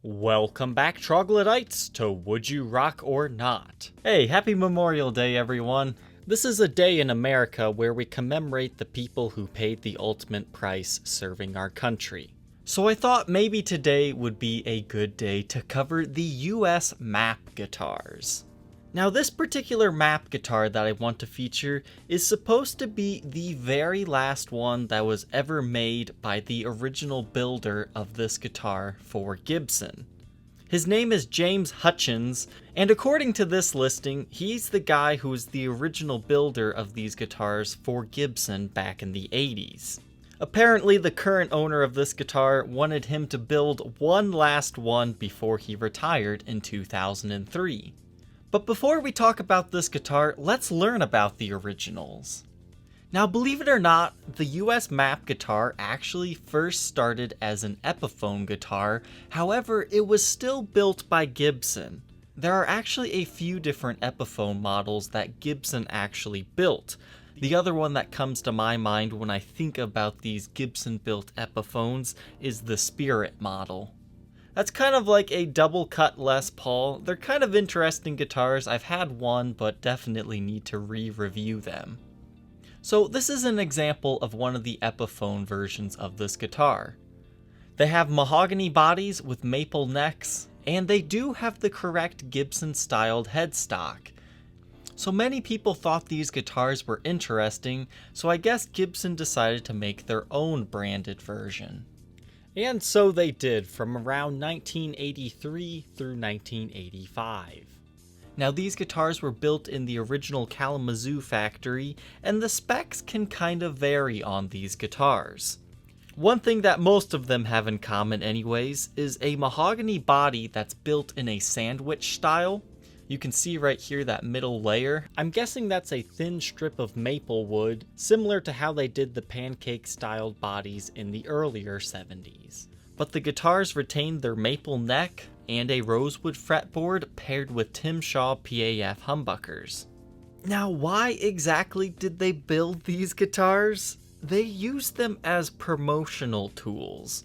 Welcome back, troglodytes, to Would You Rock or Not? Hey, happy Memorial Day, everyone. This is a day in America where we commemorate the people who paid the ultimate price serving our country. So I thought maybe today would be a good day to cover the US map guitars. Now, this particular map guitar that I want to feature is supposed to be the very last one that was ever made by the original builder of this guitar for Gibson. His name is James Hutchins, and according to this listing, he's the guy who was the original builder of these guitars for Gibson back in the 80s. Apparently, the current owner of this guitar wanted him to build one last one before he retired in 2003. But before we talk about this guitar, let's learn about the originals. Now, believe it or not, the US map guitar actually first started as an Epiphone guitar, however, it was still built by Gibson. There are actually a few different Epiphone models that Gibson actually built. The other one that comes to my mind when I think about these Gibson-built Epiphones is the Spirit model. That's kind of like a double cut Les Paul. They're kind of interesting guitars. I've had one, but definitely need to re-review them. So this is an example of one of the Epiphone versions of this guitar. They have mahogany bodies with maple necks, and they do have the correct Gibson-styled headstock. So many people thought these guitars were interesting, so I guess Gibson decided to make their own branded version. And so they did from around 1983 through 1985. Now, these guitars were built in the original Kalamazoo factory, and the specs can kind of vary on these guitars. One thing that most of them have in common anyways is a mahogany body that's built in a sandwich style. You can see right here that middle layer. I'm guessing that's a thin strip of maple wood, similar to how they did the pancake-styled bodies in the earlier 70s. But the guitars retained their maple neck and a rosewood fretboard paired with Tim Shaw PAF humbuckers. Now, why exactly did they build these guitars? They used them as promotional tools.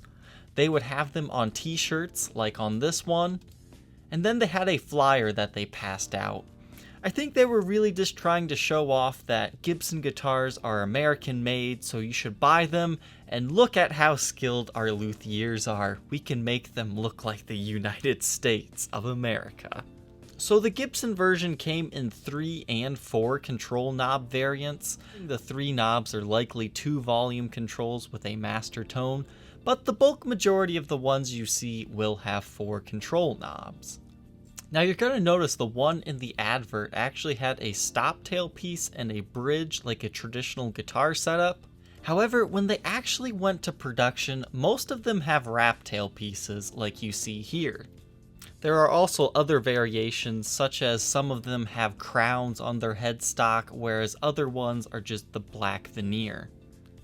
They would have them on t-shirts, like on this one, and then they had a flyer that they passed out. I think they were really just trying to show off that Gibson guitars are American made, so you should buy them, and look at how skilled our luthiers are. We can make them look like the United States of America. So the Gibson version came in 3 and 4 control knob variants. The 3 knobs are likely 2 volume controls with a master tone, but the bulk majority of the ones you see will have 4 control knobs. Now you're going to notice the one in the advert actually had a stop tail piece and a bridge like a traditional guitar setup. However, when they actually went to production, most of them have wrap tail pieces like you see here. There are also other variations, such as some of them have crowns on their headstock, whereas other ones are just the black veneer.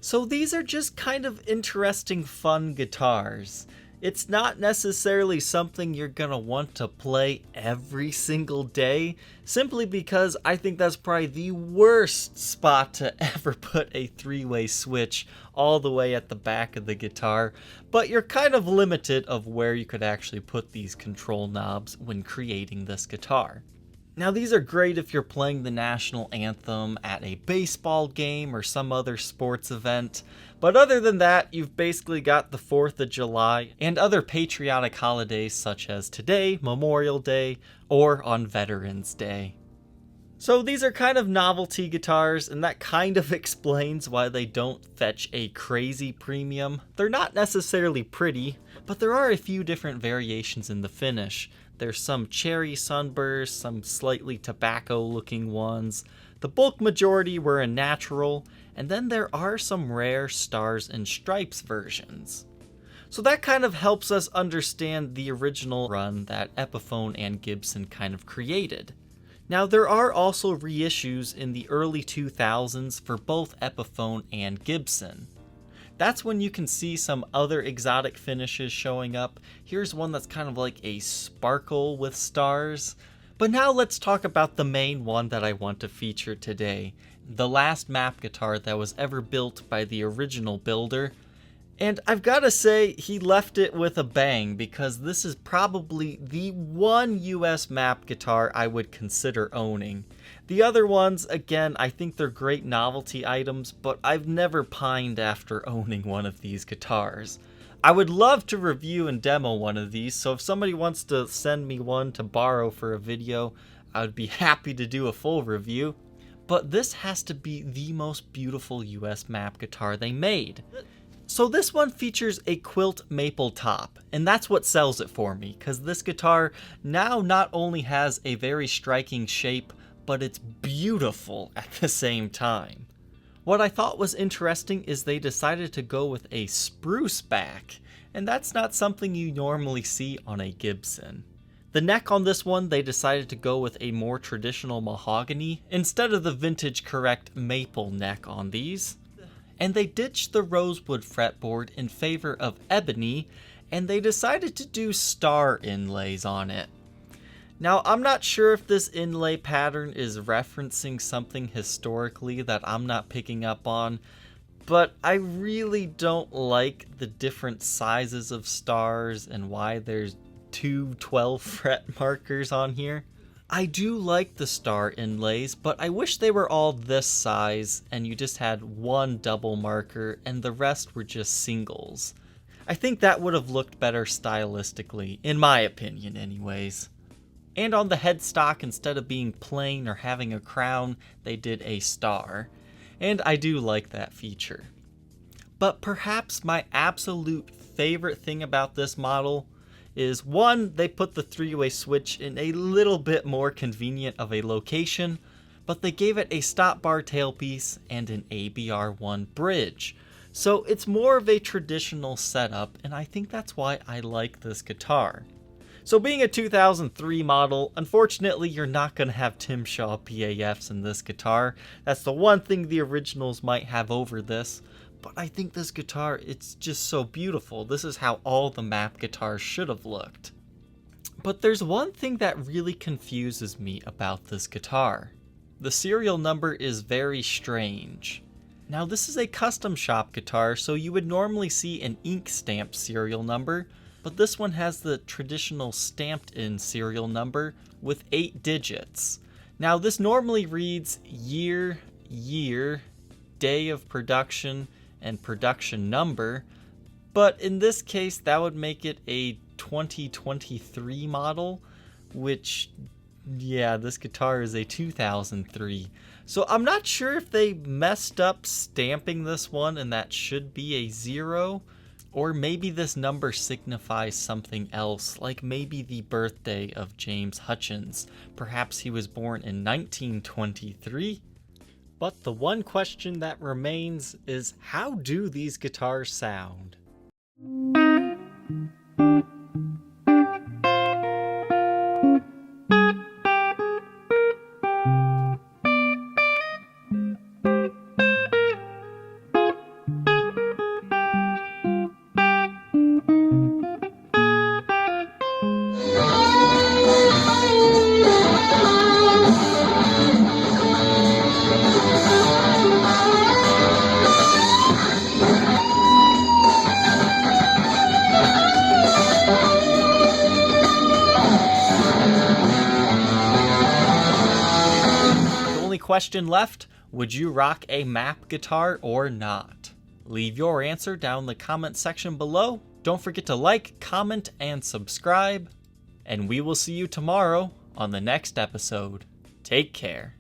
So these are just kind of interesting, fun guitars. It's not necessarily something you're gonna want to play every single day, simply because I think that's probably the worst spot to ever put a 3-way switch all the way at the back of the guitar, but you're kind of limited of where you could actually put these control knobs when creating this guitar. Now, these are great if you're playing the national anthem at a baseball game or some other sports event, but other than that, you've basically got the 4th of July and other patriotic holidays such as today, Memorial Day, or on Veterans Day. So these are kind of novelty guitars, and that kind of explains why they don't fetch a crazy premium. They're not necessarily pretty, but there are a few different variations in the finish. There's some cherry sunburst, some slightly tobacco looking ones. The bulk majority were in natural, and then there are some rare stars and stripes versions. So that kind of helps us understand the original run that Epiphone and Gibson kind of created. Now, there are also reissues in the early 2000s for both Epiphone and Gibson. That's when you can see some other exotic finishes showing up. Here's one that's kind of like a sparkle with stars. But now let's talk about the main one that I want to feature today. The last map guitar that was ever built by the original builder. And I've got to say, he left it with a bang, because this is probably the one US map guitar I would consider owning. The other ones, again, I think they're great novelty items, but I've never pined after owning one of these guitars. I would love to review and demo one of these, so if somebody wants to send me one to borrow for a video, I would be happy to do a full review. But this has to be the most beautiful US map guitar they made. So this one features a Quilt maple top, and that's what sells it for me, because this guitar now not only has a very striking shape, but it's beautiful at the same time. What I thought was interesting is they decided to go with a spruce back, and that's not something you normally see on a Gibson. The neck on this one, they decided to go with a more traditional mahogany instead of the vintage correct maple neck on these. And they ditched the rosewood fretboard in favor of ebony, and they decided to do star inlays on it. Now, I'm not sure if this inlay pattern is referencing something historically that I'm not picking up on, but I really don't like the different sizes of stars and why there's two 12 fret markers on here. I do like the star inlays, but I wish they were all this size and you just had one double marker and the rest were just singles. I think that would have looked better stylistically, in my opinion anyways. And on the headstock, instead of being plain or having a crown, they did a star. And I do like that feature. But perhaps my absolute favorite thing about this model is, one, they put the three-way switch in a little bit more convenient of a location, but they gave it a stop bar tailpiece and an ABR1 bridge. So it's more of a traditional setup, and I think that's why I like this guitar. So being a 2003 model, unfortunately you're not going to have Tim Shaw PAFs in this guitar. That's the one thing the originals might have over this. But I think this guitar, it's just so beautiful. This is how all the map guitars should have looked. But there's one thing that really confuses me about this guitar. The serial number is very strange. Now this is a custom shop guitar, so you would normally see an ink stamped serial number, but this one has the traditional stamped in serial number with 8 digits. Now this normally reads year, day of production, and production number, but in this case that would make it a 2023 model, which, yeah, this guitar is a 2003. So I'm not sure if they messed up stamping this one and that should be a 0, or maybe this number signifies something else, like maybe the birthday of James Hutchins. Perhaps he was born in 1923? But the one question that remains is, how do these guitars sound? Question left, would you rock a map guitar or not? Leave your answer down in the comment section below. Don't forget to like, comment, and subscribe. And we will see you tomorrow on the next episode. Take care.